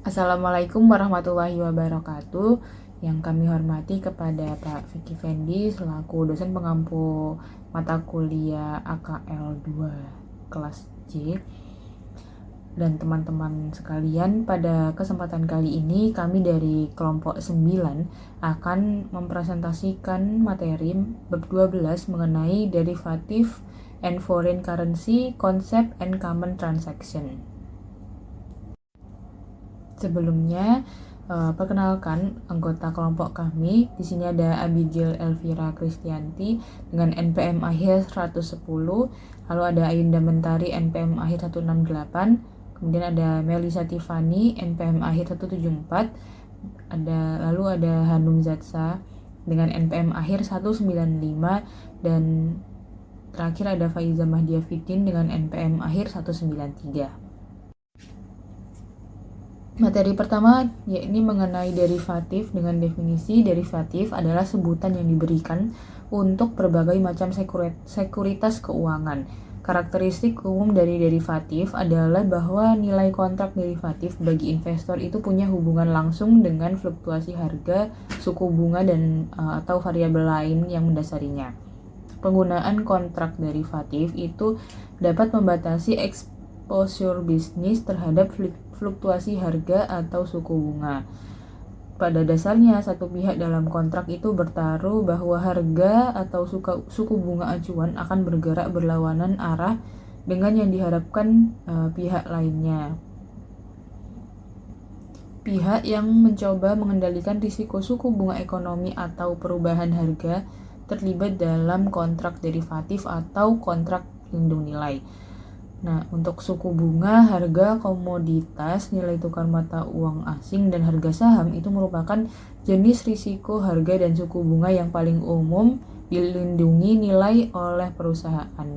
Assalamualaikum warahmatullahi wabarakatuh. Yang kami hormati kepada Pak Vicky Fendi selaku dosen pengampu mata kuliah AKL 2 kelas C. Dan teman-teman sekalian, pada kesempatan kali ini kami dari kelompok 9 akan mempresentasikan materi bab 12 mengenai derivative and foreign currency concept and common transaction. Sebelumnya, perkenalkan anggota kelompok kami. Di sini ada Abigail Elvira Kristianti dengan NPM akhir 110, lalu ada Ayunda Mentari NPM akhir 168, kemudian ada Melisa Tiffany NPM akhir 174, lalu ada Hanum Zatsa dengan NPM akhir 195, dan terakhir ada Faiza Mahdia Fitin dengan NPM akhir 193. Materi pertama yakni mengenai derivatif. Dengan definisi, derivatif adalah sebutan yang diberikan untuk berbagai macam sekuritas keuangan. Karakteristik umum dari derivatif adalah bahwa nilai kontrak derivatif bagi investor itu punya hubungan langsung dengan fluktuasi harga, suku bunga, dan atau variabel lain yang mendasarinya. Penggunaan kontrak derivatif itu dapat membatasi exposure bisnis terhadap fluktuasi harga atau suku bunga. Pada dasarnya, satu pihak dalam kontrak itu bertaruh bahwa harga atau suku bunga acuan akan bergerak berlawanan arah dengan yang diharapkan pihak lainnya. Pihak yang mencoba mengendalikan risiko suku bunga ekonomi atau perubahan harga terlibat dalam kontrak derivatif atau kontrak lindung nilai. Nah, untuk suku bunga, harga komoditas, nilai tukar mata uang asing, dan harga saham itu merupakan jenis risiko harga dan suku bunga yang paling umum dilindungi nilai oleh perusahaan.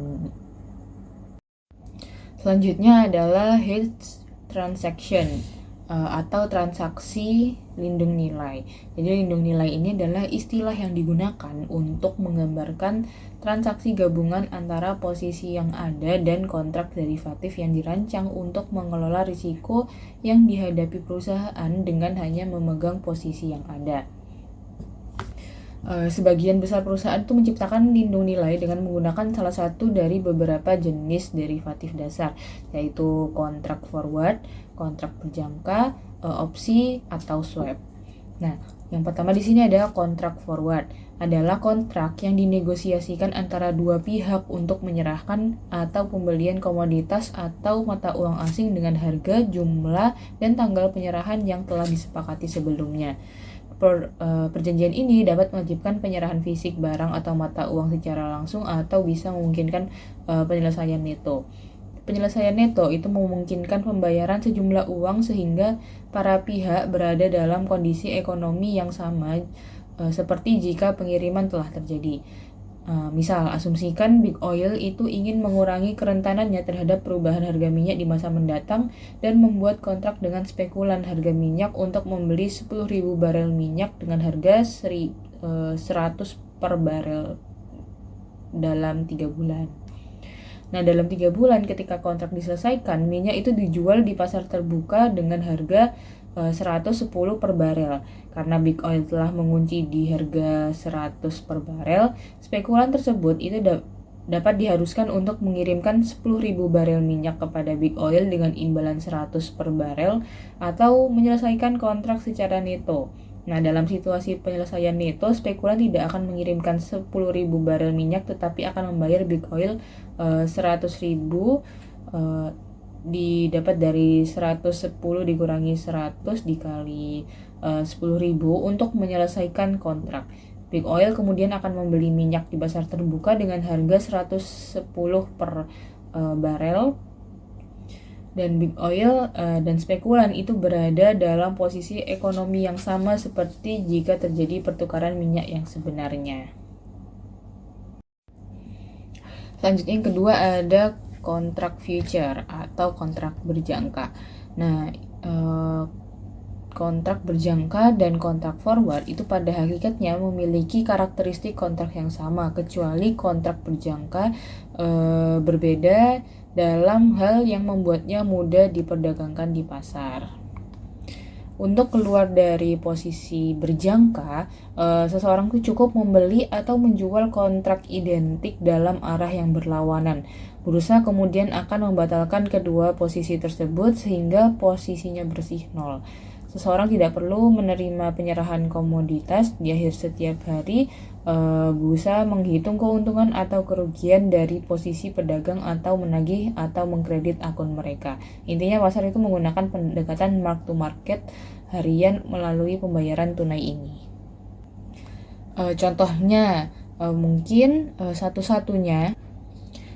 Selanjutnya adalah hedge transaction atau transaksi lindung nilai. Jadi lindung nilai ini adalah istilah yang digunakan untuk menggambarkan transaksi gabungan antara posisi yang ada dan kontrak derivatif yang dirancang untuk mengelola risiko yang dihadapi perusahaan dengan hanya memegang posisi yang ada. Sebagian besar perusahaan itu menciptakan lindung nilai dengan menggunakan salah satu dari beberapa jenis derivatif dasar, yaitu kontrak forward, kontrak berjangka, opsi, atau swap. Nah, yang pertama di sini ada kontrak forward. Adalah kontrak yang dinegosiasikan antara dua pihak untuk menyerahkan atau pembelian komoditas atau mata uang asing dengan harga, jumlah, dan tanggal penyerahan yang telah disepakati sebelumnya. Perjanjian ini dapat mewajibkan penyerahan fisik barang atau mata uang secara langsung atau bisa memungkinkan penyelesaian neto. Penyelesaian neto itu memungkinkan pembayaran sejumlah uang sehingga para pihak berada dalam kondisi ekonomi yang sama, seperti jika pengiriman telah terjadi. Misal, asumsikan Big Oil itu ingin mengurangi kerentanannya terhadap perubahan harga minyak di masa mendatang dan membuat kontrak dengan spekulan harga minyak untuk membeli 10.000 barel minyak dengan harga 100 per barel dalam 3 bulan. Nah, dalam 3 bulan ketika kontrak diselesaikan, minyak itu dijual di pasar terbuka dengan harga 110 per barel. Karena Big Oil telah mengunci di harga 100 per barel, spekulan tersebut itu dapat diharuskan untuk mengirimkan 10.000 barel minyak kepada Big Oil dengan imbalan 100 per barel atau menyelesaikan kontrak secara neto. Nah, dalam situasi penyelesaian neto, spekulan tidak akan mengirimkan 10.000 barel minyak tetapi akan membayar Big Oil 100.000 didapat dari 110 dikurangi 100 dikali 10.000 untuk menyelesaikan kontrak. Big Oil kemudian akan membeli minyak di pasar terbuka dengan harga 110 per barel, dan Big Oil dan spekulan itu berada dalam posisi ekonomi yang sama seperti jika terjadi pertukaran minyak yang sebenarnya. Selanjutnya yang kedua ada kontrak future atau kontrak berjangka. Nah, kontrak berjangka dan kontrak forward itu pada hakikatnya memiliki karakteristik kontrak yang sama, kecuali kontrak berjangka berbeda dalam hal yang membuatnya mudah diperdagangkan di pasar. Untuk keluar dari posisi berjangka, seseorang tuh cukup membeli atau menjual kontrak identik dalam arah yang berlawanan. Bursa kemudian akan membatalkan kedua posisi tersebut sehingga posisinya bersih nol. Seseorang tidak perlu menerima penyerahan komoditas di akhir setiap hari. Bursa menghitung keuntungan atau kerugian dari posisi pedagang atau menagih atau mengkredit akun mereka. Intinya pasar itu menggunakan pendekatan mark to market harian melalui pembayaran tunai ini. Contohnya mungkin satu-satunya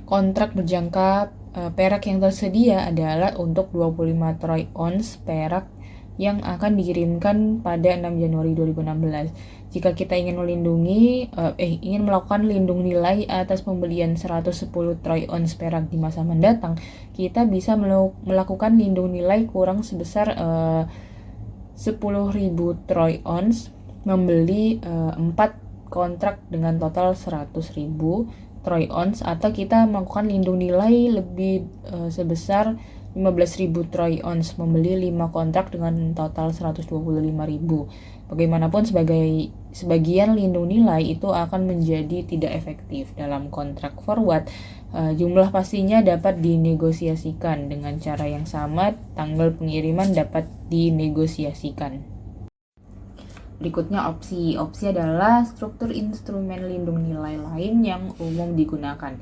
kontrak berjangka perak yang tersedia adalah untuk 25 troy ounce perak yang akan dikirimkan pada 6 Januari 2016. Jika kita ingin ingin melakukan lindung nilai atas pembelian 110 troy ounce perak di masa mendatang, kita bisa melakukan lindung nilai kurang sebesar 10.000 troy ounce, membeli 4 kontrak dengan total 100.000 troy ounce, atau kita melakukan lindung nilai lebih sebesar 15.000 troy ounce, membeli 5 kontrak dengan total 125.000. Bagaimanapun sebagian lindung nilai itu akan menjadi tidak efektif dalam kontrak forward. Jumlah pastinya dapat dinegosiasikan dengan cara yang sama, tanggal pengiriman dapat dinegosiasikan. Berikutnya opsi. Opsi adalah struktur instrumen lindung nilai lain yang umum digunakan.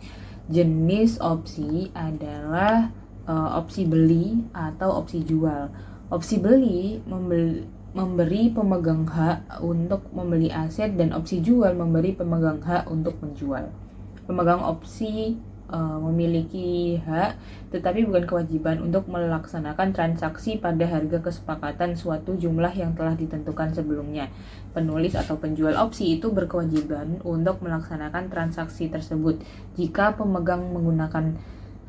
Jenis opsi adalah opsi beli atau opsi jual. Opsi beli memberi pemegang hak untuk membeli aset, dan opsi jual memberi pemegang hak untuk menjual. Pemegang opsi memiliki hak tetapi bukan kewajiban untuk melaksanakan transaksi pada harga kesepakatan suatu jumlah yang telah ditentukan sebelumnya. Penulis atau penjual opsi itu berkewajiban untuk melaksanakan transaksi tersebut. Jika pemegang menggunakan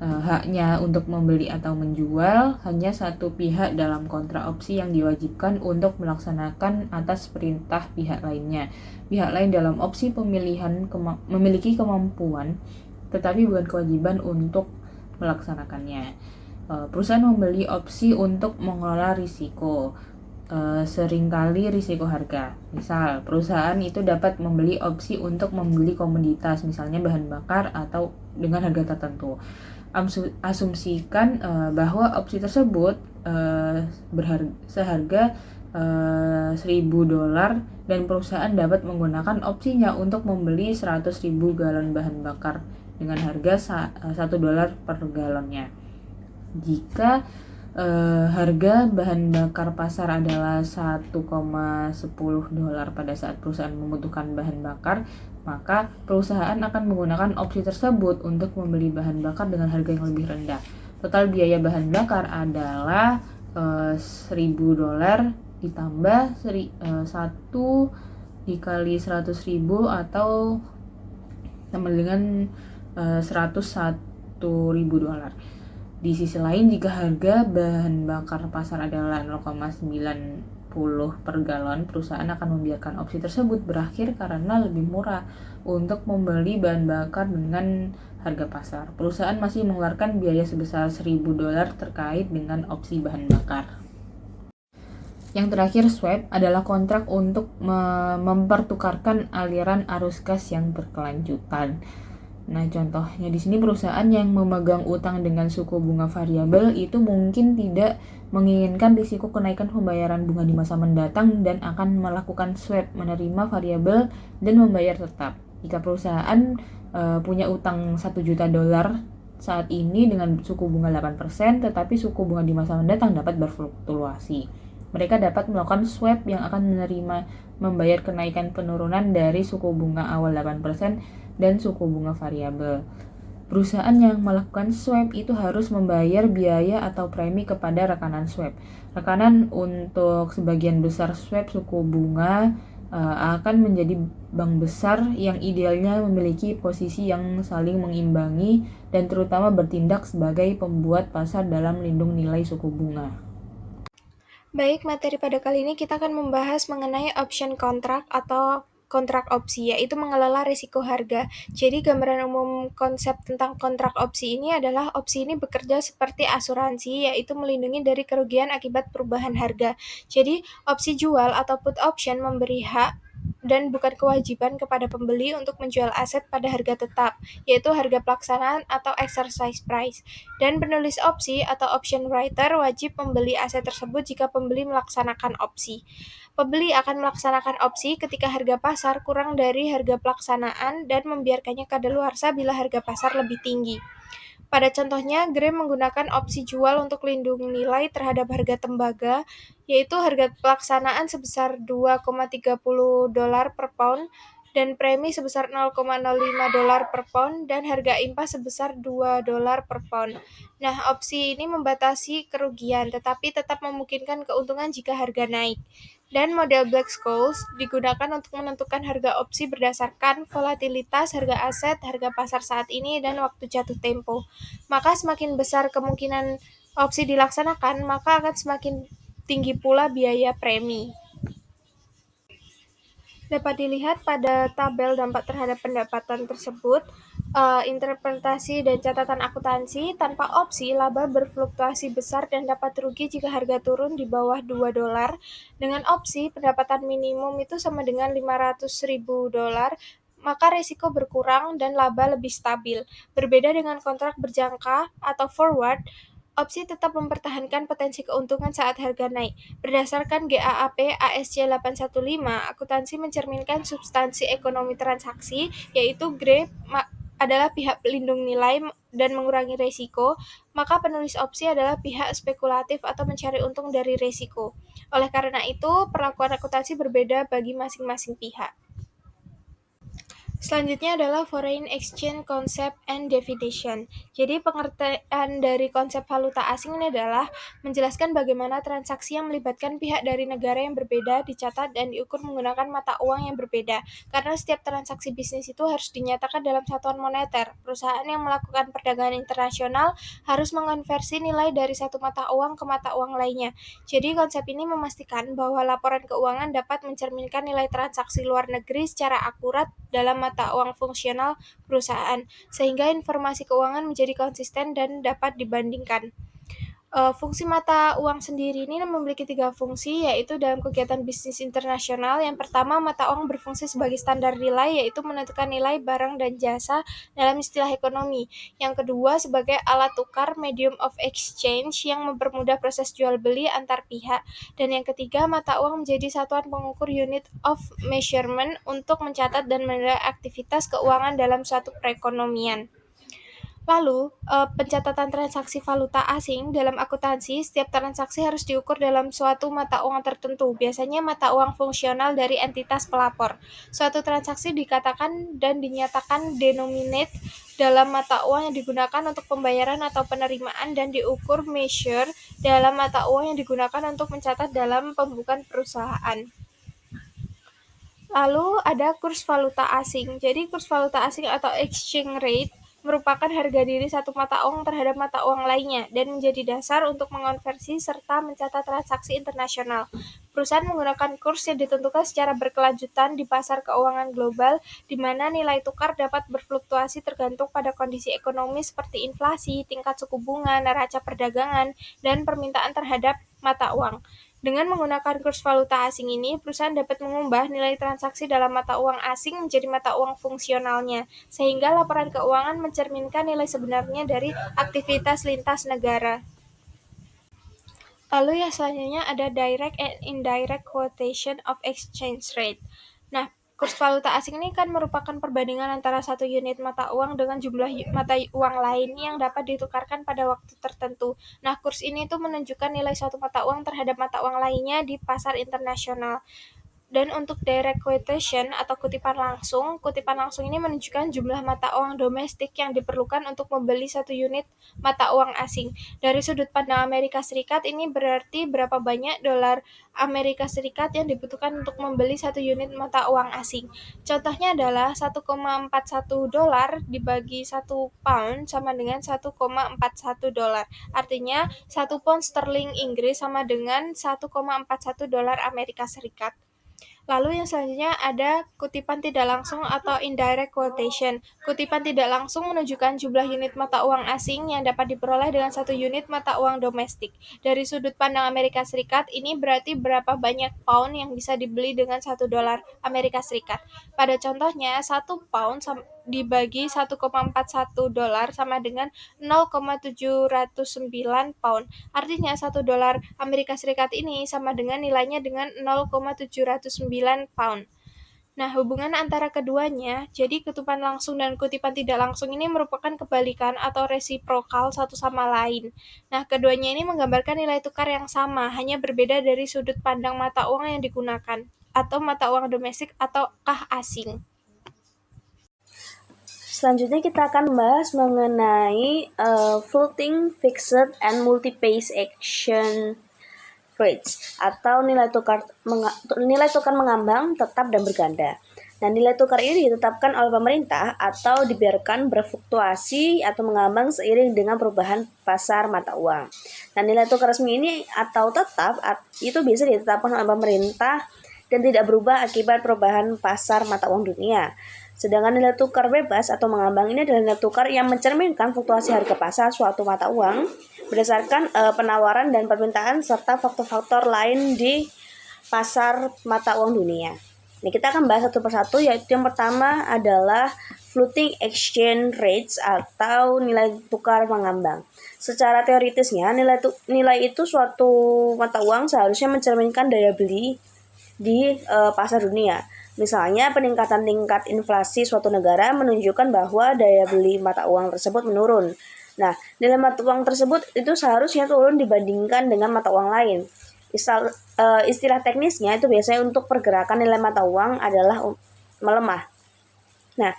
haknya untuk membeli atau menjual, hanya satu pihak dalam kontrak opsi yang diwajibkan untuk melaksanakan atas perintah pihak lainnya. Pihak lain dalam opsi pemilihan memiliki kemampuan tetapi bukan kewajiban untuk melaksanakannya. Perusahaan membeli opsi untuk mengelola risiko, seringkali risiko harga. Misal, perusahaan itu dapat membeli opsi untuk membeli komoditas, misalnya bahan bakar atau dengan harga tertentu. Asumsikan bahwa opsi tersebut seharga $1.000 dan perusahaan dapat menggunakan opsinya untuk membeli 100.000 galon bahan bakar dengan harga $1 per galonnya. Jika harga bahan bakar pasar adalah $1,10 pada saat perusahaan membutuhkan bahan bakar, maka perusahaan akan menggunakan opsi tersebut untuk membeli bahan bakar dengan harga yang lebih rendah. Total biaya bahan bakar adalah $1.000 ditambah 1 dikali 100.000 atau sama dengan $101.000. Di sisi lain, jika harga bahan bakar pasar adalah 0,90 per galon, perusahaan akan membiarkan opsi tersebut berakhir karena lebih murah untuk membeli bahan bakar dengan harga pasar. Perusahaan masih mengeluarkan biaya sebesar $1.000 terkait dengan opsi bahan bakar. Yang terakhir, swap adalah kontrak untuk mempertukarkan aliran arus gas yang berkelanjutan. Nah, contohnya di sini perusahaan yang memegang utang dengan suku bunga variabel itu mungkin tidak menginginkan risiko kenaikan pembayaran bunga di masa mendatang dan akan melakukan swap, menerima variabel dan membayar tetap. Jika perusahaan punya utang $1 juta saat ini dengan suku bunga 8%, tetapi suku bunga di masa mendatang dapat berfluktuasi. Mereka dapat melakukan swap yang akan membayar kenaikan penurunan dari suku bunga awal 8% dan suku bunga variabel. Perusahaan yang melakukan swap itu harus membayar biaya atau premi kepada rekanan swap. Rekanan untuk sebagian besar swap suku bunga akan menjadi bank besar yang idealnya memiliki posisi yang saling mengimbangi dan terutama bertindak sebagai pembuat pasar dalam lindung nilai suku bunga. Baik, materi pada kali ini kita akan membahas mengenai option contract atau kontrak opsi, yaitu mengelola risiko harga. Jadi gambaran umum konsep tentang kontrak opsi ini adalah opsi ini bekerja seperti asuransi, yaitu melindungi dari kerugian akibat perubahan harga. Jadi opsi jual atau put option memberi hak dan bukan kewajiban kepada pembeli untuk menjual aset pada harga tetap, yaitu harga pelaksanaan atau exercise price. Dan penulis opsi atau option writer wajib membeli aset tersebut jika pembeli melaksanakan opsi. Pembeli akan melaksanakan opsi ketika harga pasar kurang dari harga pelaksanaan dan membiarkannya kadaluarsa bila harga pasar lebih tinggi. Pada contohnya, Gray menggunakan opsi jual untuk lindung nilai terhadap harga tembaga, yaitu harga pelaksanaan sebesar $2,30 per pound dan premi sebesar $0,05 per pound dan harga impas sebesar $2 per pound. Nah, opsi ini membatasi kerugian tetapi tetap memungkinkan keuntungan jika harga naik. Dan model Black-Scholes digunakan untuk menentukan harga opsi berdasarkan volatilitas harga aset, harga pasar saat ini, dan waktu jatuh tempo. Maka semakin besar kemungkinan opsi dilaksanakan, maka akan semakin tinggi pula biaya premi. Dapat dilihat pada tabel dampak terhadap pendapatan tersebut, interpretasi dan catatan akuntansi, tanpa opsi laba berfluktuasi besar dan dapat rugi jika harga turun di bawah $2. Dengan opsi, pendapatan minimum itu sama dengan $500.000, maka risiko berkurang dan laba lebih stabil. Berbeda dengan kontrak berjangka atau forward, opsi tetap mempertahankan potensi keuntungan saat harga naik. Berdasarkan GAAP ASC 815, akuntansi mencerminkan substansi ekonomi transaksi, yaitu Gray adalah pihak pelindung nilai dan mengurangi risiko, maka penulis opsi adalah pihak spekulatif atau mencari untung dari risiko. Oleh karena itu, perlakuan akuntansi berbeda bagi masing-masing pihak. Selanjutnya adalah foreign exchange concept and definition. Jadi pengertian dari konsep valuta asing ini adalah menjelaskan bagaimana transaksi yang melibatkan pihak dari negara yang berbeda dicatat dan diukur menggunakan mata uang yang berbeda. Karena setiap transaksi bisnis itu harus dinyatakan dalam satuan moneter. Perusahaan yang melakukan perdagangan internasional harus mengonversi nilai dari satu mata uang ke mata uang lainnya. Jadi konsep ini memastikan bahwa laporan keuangan dapat mencerminkan nilai transaksi luar negeri secara akurat dalam mata uang fungsional perusahaan, sehingga informasi keuangan menjadi konsisten dan dapat dibandingkan. Fungsi mata uang sendiri ini memiliki 3 fungsi, yaitu dalam kegiatan bisnis internasional. Yang pertama, mata uang berfungsi sebagai standar nilai, yaitu menentukan nilai barang dan jasa dalam istilah ekonomi. Yang kedua, sebagai alat tukar medium of exchange yang mempermudah proses jual beli antar pihak. Dan yang ketiga, mata uang menjadi satuan pengukur unit of measurement untuk mencatat dan menilai aktivitas keuangan dalam suatu perekonomian. Lalu, pencatatan transaksi valuta asing dalam akuntansi, setiap transaksi harus diukur dalam suatu mata uang tertentu, biasanya mata uang fungsional dari entitas pelapor. Suatu transaksi dikatakan dan dinyatakan denominate dalam mata uang yang digunakan untuk pembayaran atau penerimaan dan diukur measure dalam mata uang yang digunakan untuk mencatat dalam pembukaan perusahaan. Lalu ada kurs valuta asing. Jadi kurs valuta asing atau exchange rate merupakan harga diri satu mata uang terhadap mata uang lainnya dan menjadi dasar untuk mengonversi serta mencatat transaksi internasional. Perusahaan menggunakan kurs yang ditentukan secara berkelanjutan di pasar keuangan global, di mana nilai tukar dapat berfluktuasi tergantung pada kondisi ekonomi seperti inflasi, tingkat suku bunga, neraca perdagangan, dan permintaan terhadap mata uang. Dengan menggunakan kurs valuta asing ini, perusahaan dapat mengubah nilai transaksi dalam mata uang asing menjadi mata uang fungsionalnya, sehingga laporan keuangan mencerminkan nilai sebenarnya dari aktivitas lintas negara. Lalu yang selanjutnya ada direct and indirect quotation of exchange rate. Nah, kurs valuta asing ini kan merupakan perbandingan antara satu unit mata uang dengan jumlah mata uang lain yang dapat ditukarkan pada waktu tertentu. Nah, kurs ini tuh menunjukkan nilai suatu mata uang terhadap mata uang lainnya di pasar internasional. Dan untuk direct quotation atau kutipan langsung ini menunjukkan jumlah mata uang domestik yang diperlukan untuk membeli satu unit mata uang asing. Dari sudut pandang Amerika Serikat, ini berarti berapa banyak dolar Amerika Serikat yang dibutuhkan untuk membeli satu unit mata uang asing. Contohnya adalah $1,41 dibagi 1 pound sama dengan $1,41. Artinya 1 pound sterling Inggris sama dengan $1,41 Amerika Serikat. Lalu yang selanjutnya ada kutipan tidak langsung atau indirect quotation. Kutipan tidak langsung menunjukkan jumlah unit mata uang asing yang dapat diperoleh dengan 1 unit mata uang domestik. Dari sudut pandang Amerika Serikat, ini berarti berapa banyak pound yang bisa dibeli dengan $1 Amerika Serikat. Pada contohnya, 1 pound dibagi $1,41 sama dengan 0,709 pound. Artinya $1 Amerika Serikat ini sama dengan nilainya dengan 0,709 pound. Nah, hubungan antara keduanya, jadi kutipan langsung dan kutipan tidak langsung ini merupakan kebalikan atau resiprokal satu sama lain. Nah, keduanya ini menggambarkan nilai tukar yang sama, hanya berbeda dari sudut pandang mata uang yang digunakan, atau mata uang domestik ataukah asing. Selanjutnya kita akan membahas mengenai floating, fixed, and multi-phase exchange rates atau nilai tukar mengambang, tetap, dan berganda. Nah, nilai tukar ini ditetapkan oleh pemerintah atau dibiarkan berfluktuasi atau mengambang seiring dengan perubahan pasar mata uang. Nah, nilai tukar resmi ini atau tetap itu bisa ditetapkan oleh pemerintah dan tidak berubah akibat perubahan pasar mata uang dunia. Sedangkan nilai tukar bebas atau mengambang ini adalah nilai tukar yang mencerminkan fluktuasi harga pasar suatu mata uang berdasarkan penawaran dan permintaan serta faktor-faktor lain di pasar mata uang dunia. Nah, kita akan bahas satu persatu, yaitu yang pertama adalah floating exchange rates atau nilai tukar mengambang. Secara teoritisnya, nilai itu suatu mata uang seharusnya mencerminkan daya beli di pasar dunia. Misalnya, peningkatan tingkat inflasi suatu negara menunjukkan bahwa daya beli mata uang tersebut menurun. Nah, nilai mata uang tersebut itu seharusnya turun dibandingkan dengan mata uang lain. Istilah teknisnya itu biasanya untuk pergerakan nilai mata uang adalah melemah. Nah,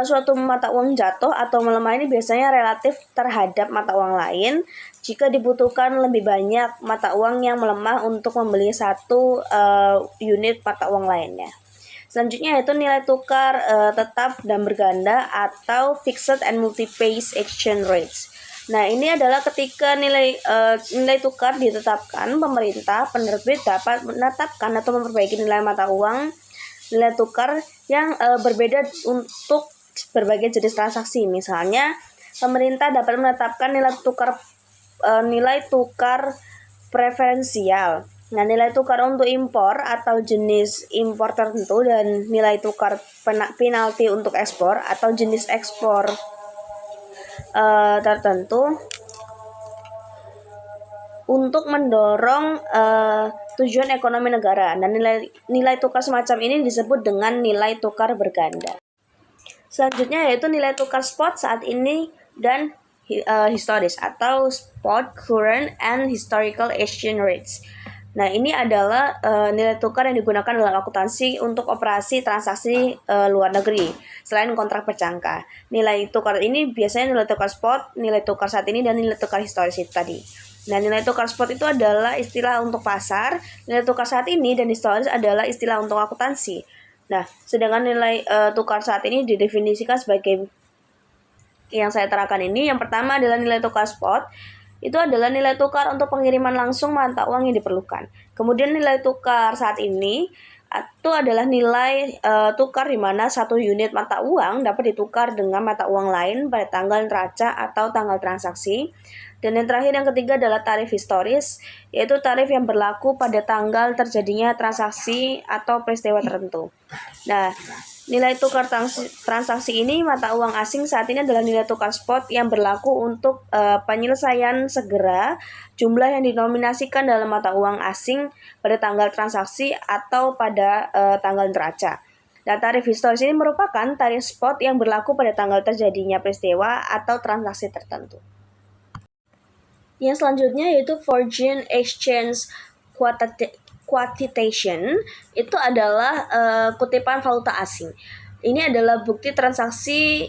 suatu mata uang jatuh atau melemah ini biasanya relatif terhadap mata uang lain jika dibutuhkan lebih banyak mata uang yang melemah untuk membeli satu unit mata uang lainnya. Selanjutnya yaitu nilai tukar tetap dan berganda atau fixed and multi-phase exchange rates. Nah, ini adalah ketika nilai tukar ditetapkan, pemerintah penerbit dapat menetapkan atau memperbaiki nilai mata uang, nilai tukar yang berbeda untuk berbagai jenis transaksi. Misalnya, pemerintah dapat menetapkan nilai tukar preferensial. Nah, nilai tukar untuk impor atau jenis impor tertentu dan nilai tukar penalti untuk ekspor atau jenis ekspor tertentu untuk mendorong tujuan ekonomi negara. Dan nilai tukar semacam ini disebut dengan nilai tukar berganda. Selanjutnya yaitu nilai tukar spot saat ini dan historis atau spot, current, and historical exchange rates. Nah, ini adalah nilai tukar yang digunakan dalam akuntansi untuk operasi transaksi luar negeri selain kontrak berjangka. Nilai tukar ini biasanya nilai tukar spot, nilai tukar saat ini, dan nilai tukar historis itu tadi. Nah, nilai tukar spot itu adalah istilah untuk pasar, nilai tukar saat ini dan historis adalah istilah untuk akuntansi. Nah, sedangkan nilai tukar saat ini didefinisikan sebagai yang saya terangkan ini. Yang pertama adalah nilai tukar spot. Itu adalah nilai tukar untuk pengiriman langsung mata uang yang diperlukan. Kemudian nilai tukar saat ini itu adalah nilai tukar di mana satu unit mata uang dapat ditukar dengan mata uang lain pada tanggal neraca atau tanggal transaksi. Dan yang terakhir, yang ketiga adalah tarif historis, yaitu tarif yang berlaku pada tanggal terjadinya transaksi atau peristiwa tertentu. Nah, nilai tukar transaksi ini mata uang asing saat ini adalah nilai tukar spot yang berlaku untuk penyelesaian segera jumlah yang dinominasikan dalam mata uang asing pada tanggal transaksi atau pada tanggal neraca. Dan tarif historis ini merupakan tarif spot yang berlaku pada tanggal terjadinya peristiwa atau transaksi tertentu. Yang selanjutnya yaitu foreign exchange quotation, itu adalah kutipan valuta asing. Ini adalah bukti transaksi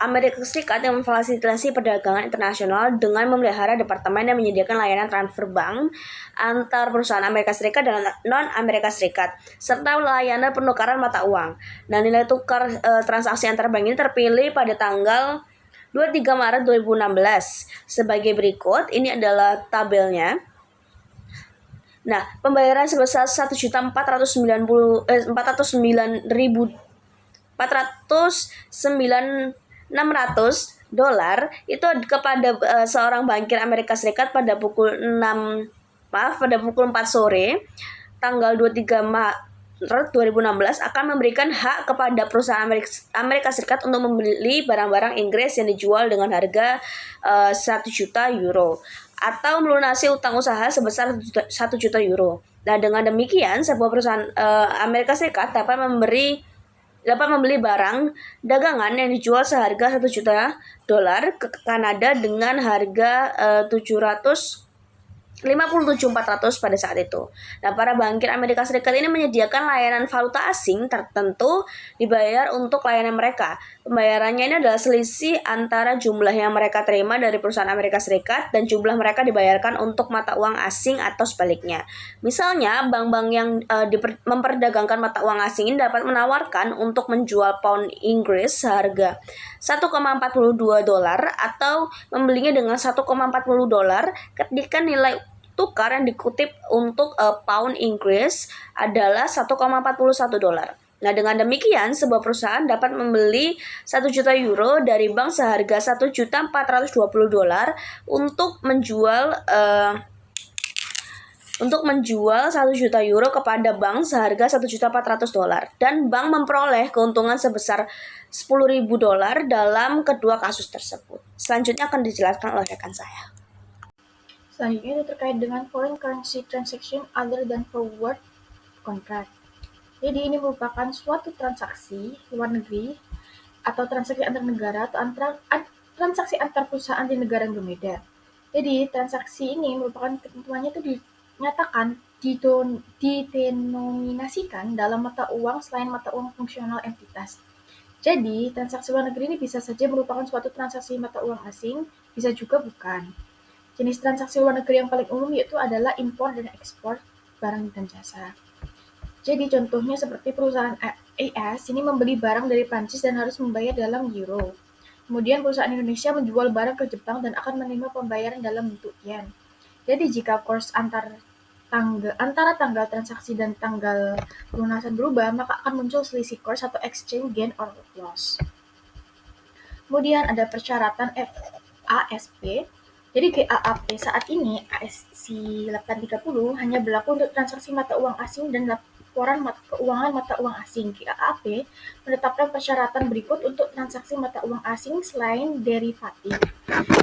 Amerika Serikat yang memfasilitasi perdagangan internasional dengan memelihara departemen yang menyediakan layanan transfer bank antar perusahaan Amerika Serikat dan non-Amerika Serikat, serta layanan penukaran mata uang. Nah, nilai tukar transaksi antar bank ini terpilih pada tanggal 23 Maret 2016 sebagai berikut. Ini adalah tabelnya. Nah, pembayaran sebesar 409.600 dolar itu kepada seorang bankir Amerika Serikat pada pukul 4 sore tanggal 23 Maret 2016 akan memberikan hak kepada perusahaan Amerika Serikat untuk membeli barang-barang Inggris yang dijual dengan harga 1 juta euro atau melunasi utang usaha sebesar 1 juta euro. Nah, dengan demikian sebuah perusahaan Amerika Serikat dapat membeli barang dagangan yang dijual seharga 1 juta dolar ke Kanada dengan harga 757.400 pada saat itu. Nah, para bankir Amerika Serikat ini menyediakan layanan valuta asing tertentu dibayar untuk layanan mereka. Pembayarannya ini adalah selisih antara jumlah yang mereka terima dari perusahaan Amerika Serikat dan jumlah mereka dibayarkan untuk mata uang asing atau sebaliknya. Misalnya, bank-bank yang memperdagangkan mata uang asing ini dapat menawarkan untuk menjual pound Inggris seharga 1,42 dolar atau membelinya dengan 1,40 dolar ketika nilai tukar yang dikutip untuk pound Inggris adalah 1,41 dolar. Nah, dengan demikian sebuah perusahaan dapat membeli 1 juta euro dari bank seharga 1.420 dolar untuk menjual 1 juta euro kepada bank seharga 1.400 dolar dan bank memperoleh keuntungan sebesar 10.000 dolar dalam kedua kasus tersebut. Selanjutnya akan dijelaskan oleh rekan saya. Selanjutnya itu terkait dengan foreign currency transaction other than forward contract. Jadi ini merupakan suatu transaksi luar negeri atau transaksi antar negara atau transaksi antar perusahaan di negara yang berbeda. Jadi transaksi ini merupakan ketentuannya itu dinyatakan didenominasikan dalam mata uang selain mata uang fungsional entitas. Jadi transaksi luar negeri ini bisa saja merupakan suatu transaksi mata uang asing, bisa juga bukan. Jenis transaksi luar negeri yang paling umum yaitu adalah impor dan ekspor barang dan jasa. Jadi contohnya seperti perusahaan AS ini membeli barang dari Prancis dan harus membayar dalam euro. Kemudian perusahaan Indonesia menjual barang ke Jepang dan akan menerima pembayaran dalam bentuk yen. Jadi jika kurs antara tanggal transaksi dan tanggal pelunasan berubah, maka akan muncul selisih kurs atau exchange gain or loss. Kemudian ada persyaratan FASP. Jadi GAAP saat ini ASC 830 hanya berlaku untuk transaksi mata uang asing dan laporan keuangan mata uang asing. GAAP menetapkan persyaratan berikut untuk transaksi mata uang asing selain derivatif.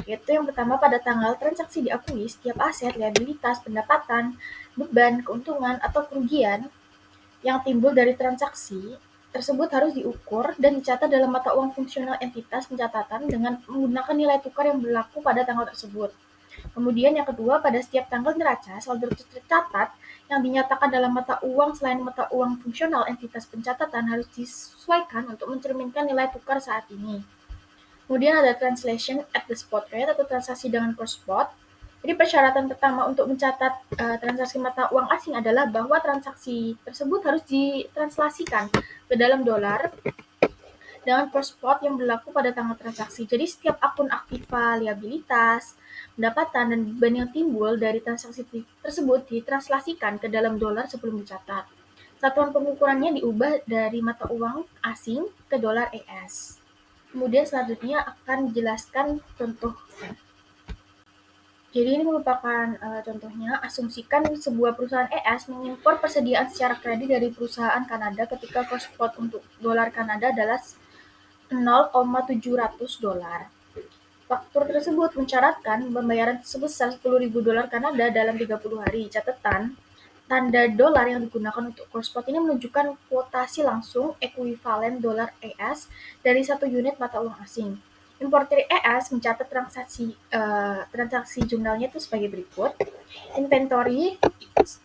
Yaitu yang pertama, pada tanggal transaksi diakui setiap aset, liabilitas, pendapatan, beban, keuntungan, atau kerugian yang timbul dari transaksi tersebut harus diukur dan dicatat dalam mata uang fungsional entitas pencatatan dengan menggunakan nilai tukar yang berlaku pada tanggal tersebut. Kemudian yang kedua, pada setiap tanggal neraca, saldo tercatat yang dinyatakan dalam mata uang selain mata uang fungsional entitas pencatatan harus disesuaikan untuk mencerminkan nilai tukar saat ini. Kemudian ada translation at the spot rate atau transaksi dengan kurs spot. Jadi persyaratan pertama untuk mencatat transaksi mata uang asing adalah bahwa transaksi tersebut harus ditranslasikan ke dalam dolar dengan kurs spot yang berlaku pada tanggal transaksi. Jadi setiap akun aktiva, liabilitas, pendapatan, dan beban yang timbul dari transaksi tersebut ditranslasikan ke dalam dolar sebelum dicatat. Satuan pengukurannya diubah dari mata uang asing ke dolar AS. Kemudian selanjutnya akan dijelaskan contoh. Jadi ini merupakan contohnya, asumsikan sebuah perusahaan ES mengimpor persediaan secara kredit dari perusahaan Kanada ketika cost spot untuk dolar Kanada adalah 0,700 dolar. Faktur tersebut mencaratkan pembayaran sebesar 10.000 dolar Kanada dalam 30 hari. Catatan, tanda dolar yang digunakan untuk cost spot ini menunjukkan kuotasi langsung ekuivalen dolar ES dari satu unit mata uang asing. Importer ES mencatat transaksi jumlahnya itu sebagai berikut. Inventory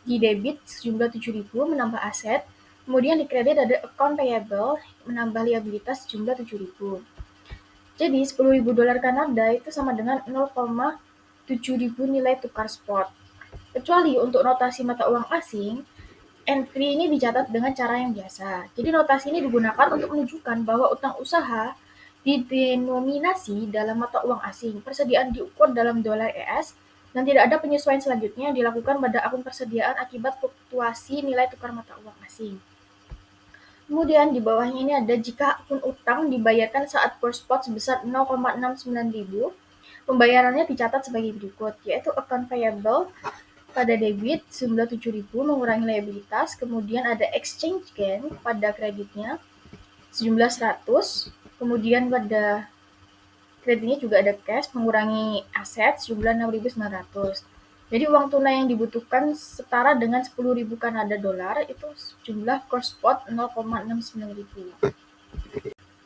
di debit sejumlah 7.000 menambah aset. Kemudian di kredit ada account payable menambah liabilitas sejumlah 7.000. Jadi 10.000 dolar Kanada itu sama dengan 0,7.000 nilai tukar spot. Kecuali untuk notasi mata uang asing, entry ini dicatat dengan cara yang biasa. Jadi notasi ini digunakan untuk menunjukkan bahwa utang usaha didenominasi dalam mata uang asing. Persediaan diukur dalam dolar ES, dan tidak ada penyesuaian selanjutnya yang dilakukan pada akun persediaan akibat fluktuasi nilai tukar mata uang asing. Kemudian di bawahnya ini ada jika akun utang dibayarkan saat per spot sebesar 0,69 ribu, pembayarannya dicatat sebagai berikut, yaitu account payable pada debit sejumlah 7.000 mengurangi liabilitas, kemudian ada exchange gain pada kreditnya sejumlah 100, kemudian pada kreditnya juga ada cash mengurangi aset sejumlah 6.900. Jadi uang tunai yang dibutuhkan setara dengan 10.000 Kanada dolar itu jumlah core spot 0,69 ribu.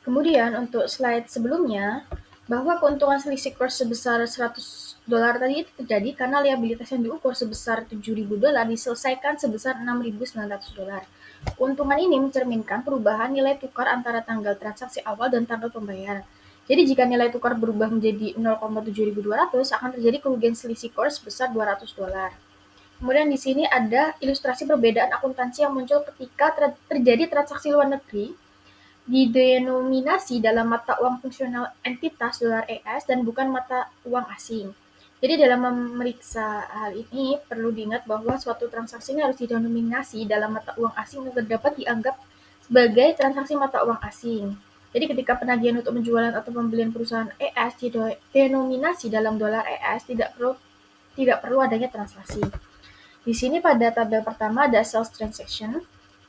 Kemudian untuk slide sebelumnya, bahwa keuntungan selisih kurs sebesar 100 dolar tadi itu terjadi karena liabilitas yang diukur sebesar 7.000 dolar diselesaikan sebesar 6.900 dolar. Keuntungan ini mencerminkan perubahan nilai tukar antara tanggal transaksi awal dan tanggal pembayaran. Jadi jika nilai tukar berubah menjadi 0,7200 akan terjadi kerugian selisih kurs sebesar 200 dolar. Kemudian di sini ada ilustrasi perbedaan akuntansi yang muncul ketika terjadi transaksi luar negeri didenominasi dalam mata uang fungsional entitas dolar ES dan bukan mata uang asing. Jadi dalam memeriksa hal ini perlu diingat bahwa suatu transaksi ini harus didenominasi dalam mata uang asing agar dapat dianggap sebagai transaksi mata uang asing. Jadi ketika penagihan untuk penjualan atau pembelian perusahaan ES didenominasi dalam dolar ES tidak perlu adanya transaksi. Di sini pada tabel pertama ada sales transaction.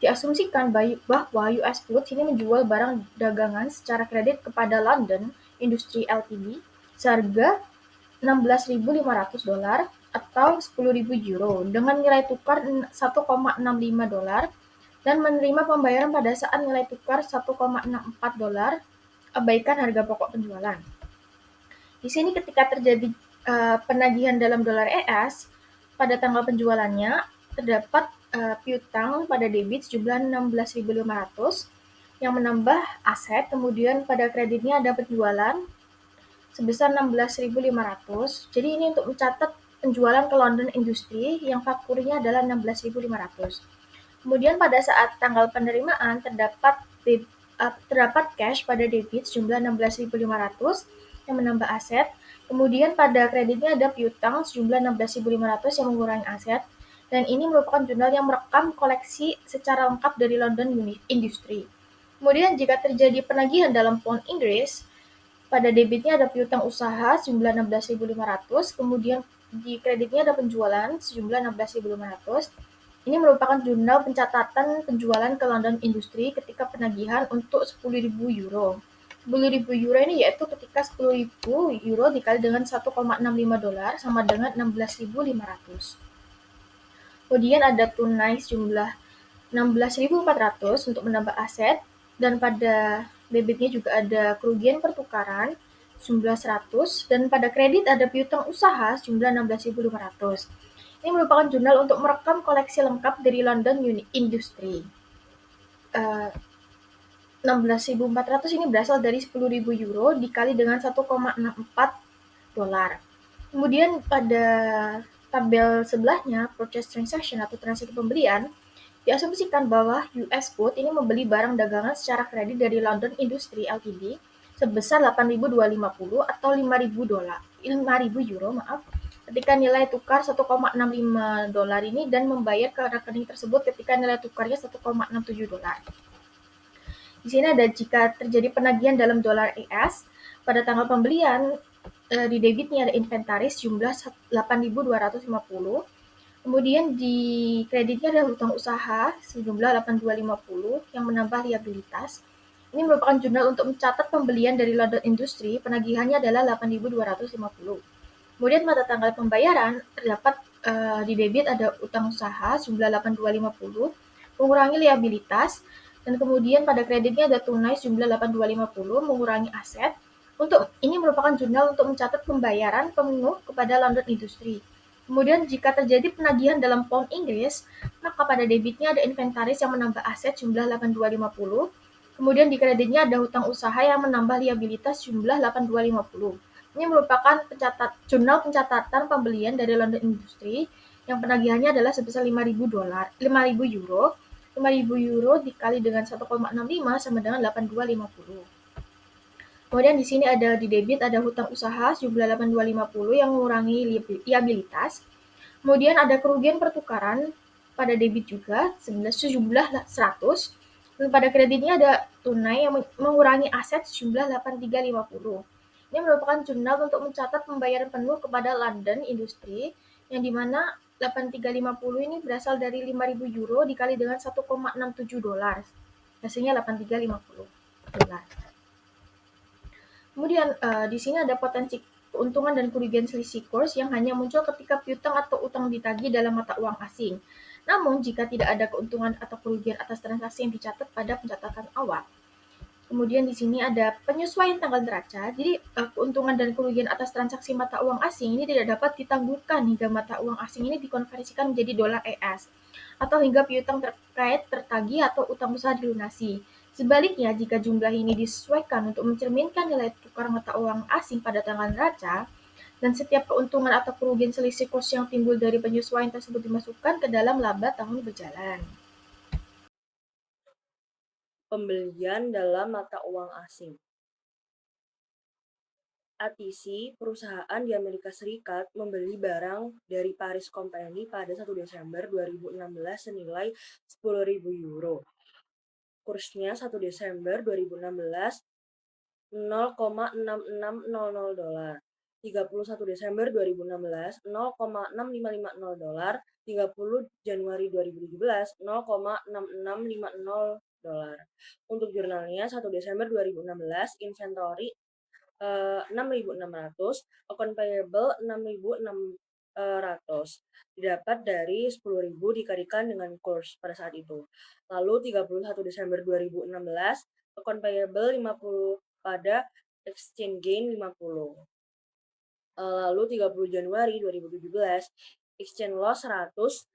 Diasumsikan bahwa US Foods ini menjual barang dagangan secara kredit kepada London Industry Ltd seharga 16.500 dolar atau 10.000 euro dengan nilai tukar 1,65 dolar dan menerima pembayaran pada saat nilai tukar 1,64 dolar, abaikan harga pokok penjualan. Di sini ketika terjadi penagihan dalam dolar ES, pada tanggal penjualannya terdapat piutang pada debit sejumlah 16.500 yang menambah aset, kemudian pada kreditnya ada penjualan sebesar 16.500. Jadi ini untuk mencatat penjualan ke London Industry yang fakturnya adalah 16.500. Kemudian pada saat tanggal penerimaan terdapat cash pada debit sejumlah 16.500 yang menambah aset. Kemudian pada kreditnya ada piutang sejumlah 16.500 yang mengurangi aset. Dan ini merupakan jurnal yang merekam koleksi secara lengkap dari London Industry. Kemudian jika terjadi penagihan dalam pound Inggris, pada debitnya ada piutang usaha sejumlah 16.500, kemudian di kreditnya ada penjualan sejumlah 16.500. Ini merupakan jurnal pencatatan penjualan ke London Industry ketika penagihan untuk 10.000 euro. 10.000 euro ini yaitu ketika 10.000 euro dikali dengan 1,65 dolar sama dengan 16.500. Kemudian ada tunai sejumlah 16.400 untuk menambah aset, dan pada debitnya juga ada kerugian pertukaran sejumlah 100, dan pada kredit ada piutang usaha sejumlah 16.500. Ini merupakan jurnal untuk merekam koleksi lengkap dari London Industry. 16.400 ini berasal dari 10.000 euro dikali dengan 1,64 dolar. Kemudian pada tabel sebelahnya, purchase transaction atau transaksi pembelian, diasumsikan bahwa US Food ini membeli barang dagangan secara kredit dari London Industry Ltd sebesar 8.250 atau 5.000 euro, ketika nilai tukar 1,65 dolar ini dan membayar ke rekening tersebut ketika nilai tukarnya 1,67 dolar. Di sini ada jika terjadi penagihan dalam dolar ES pada tanggal pembelian, di debitnya ada inventaris jumlah 8.250, kemudian di kreditnya ada hutang usaha sejumlah 8.250 yang menambah liabilitas. Ini merupakan jurnal untuk mencatat pembelian dari London Industry, penagihannya adalah 8.250. Kemudian pada tanggal pembayaran terdapat di debit ada utang usaha sejumlah 8.250, mengurangi liabilitas, dan kemudian pada kreditnya ada tunai sejumlah 8.250, mengurangi aset. Untuk ini merupakan jurnal untuk mencatat pembayaran pemenuh kepada London Industry. Kemudian jika terjadi penagihan dalam pound Inggris, maka pada debitnya ada inventaris yang menambah aset jumlah 8.250, kemudian di kreditnya ada hutang usaha yang menambah liabilitas jumlah 8.250. Ini merupakan jurnal pencatatan pembelian dari London Industry yang penagihannya adalah sebesar 5.000 euro. 5.000 euro dikali dengan 1,65 sama dengan 8.250. Kemudian di sini ada di debit ada hutang usaha sejumlah 8.250 yang mengurangi liabilitas. Kemudian ada kerugian pertukaran pada debit juga sejumlah 100. Dan pada kreditnya ada tunai yang mengurangi aset sejumlah 8.350. Ini merupakan jurnal untuk mencatat pembayaran penuh kepada London Industry yang dimana 8.350 ini berasal dari 5.000 euro dikali dengan 1,67 dolar. Hasilnya 8.350 dolar. Kemudian di sini ada potensi keuntungan dan kerugian selisih kurs yang hanya muncul ketika piutang atau utang ditagih dalam mata uang asing. Namun, jika tidak ada keuntungan atau kerugian atas transaksi yang dicatat pada pencatatan awal. Kemudian di sini ada penyesuaian tanggal neraca. Jadi, keuntungan dan kerugian atas transaksi mata uang asing ini tidak dapat ditangguhkan hingga mata uang asing ini dikonversikan menjadi dolar ES atau hingga piutang terkait tertagih atau utang usaha dilunasi. Sebaliknya, jika jumlah ini disesuaikan untuk mencerminkan nilai tukar mata uang asing pada tanggal neraca, dan setiap keuntungan atau kerugian selisih kurs yang timbul dari penyesuaian tersebut dimasukkan ke dalam laba tahun berjalan. Pembelian dalam mata uang asing. ATC, perusahaan di Amerika Serikat, membeli barang dari Paris Company pada 1 Desember 2016 senilai 10.000 euro. Kursnya 1 Desember 2016 $0,6600 dolar. 31 Desember 2016 $0,6550 dolar. 30 Januari 2017 $0,6650 dolar. Untuk jurnalnya 1 Desember 2016 inventory 6.600, account payable 6.600. Didapat dari 10.000 dikalikan dengan kurs pada saat itu. Lalu 31 Desember 2016, account payable 50 pada exchange gain 50. Lalu 30 Januari 2017, exchange loss 100,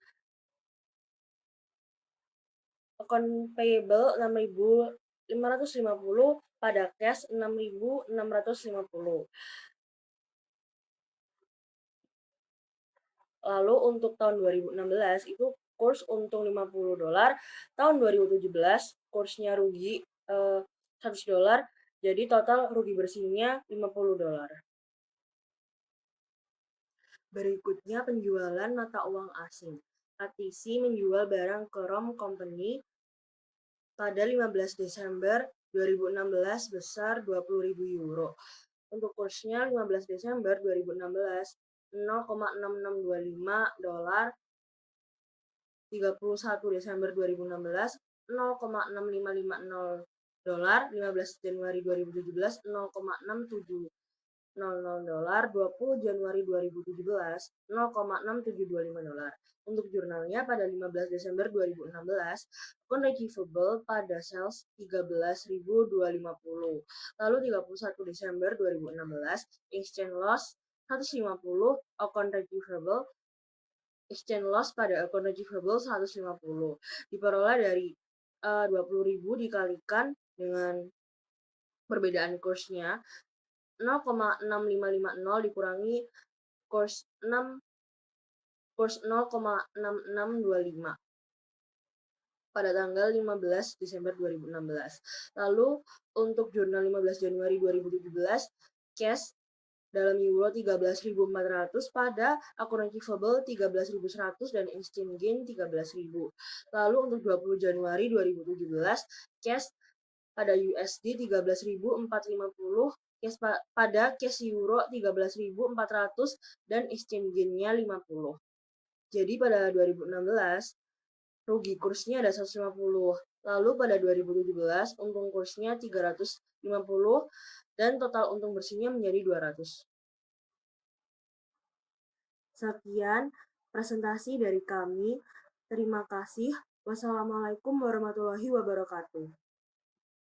account payable 6.550 pada cash 6.650. Lalu untuk tahun 2016 itu kurs untung 50 dolar, tahun 2017 kursnya rugi 100 dolar, jadi total rugi bersihnya 50 dolar. Berikutnya penjualan mata uang asing. ATC menjual barang ke Rom Company pada 15 Desember 2016 besar 20.000 euro. Untuk kursnya 15 Desember 2016 $0,6625 dolar, 31 Desember 2016 $0,6550 dolar, 15 Januari 2017 $0,6700 dolar, 20 Januari 2017 $0,6725 dolar. Untuk jurnalnya pada 15 Desember 2016, account receivable pada sales 13.250. Lalu 31 Desember 2016, exchange loss 150, account receivable exchange loss pada account receivable 150 diperoleh dari 20.000 dikalikan dengan perbedaan kursnya 0,6550 dikurangi kurs 0,6625 pada tanggal 15 Desember 2016. Lalu untuk jurnal 15 Januari 2017, cash dalam euro 13.400 pada akun receivable 13.100 dan exchange gain 13.000. Lalu untuk 20 Januari 2017, cash pada USD 13.450, cash pada cash euro 13.400 dan exchange gain-nya 50. Jadi pada 2016 rugi kursnya ada 150. Lalu pada 2017 untung kursnya 350 dan total untung bersihnya menjadi 200. Sekian presentasi dari kami. Terima kasih. Wassalamualaikum warahmatullahi wabarakatuh.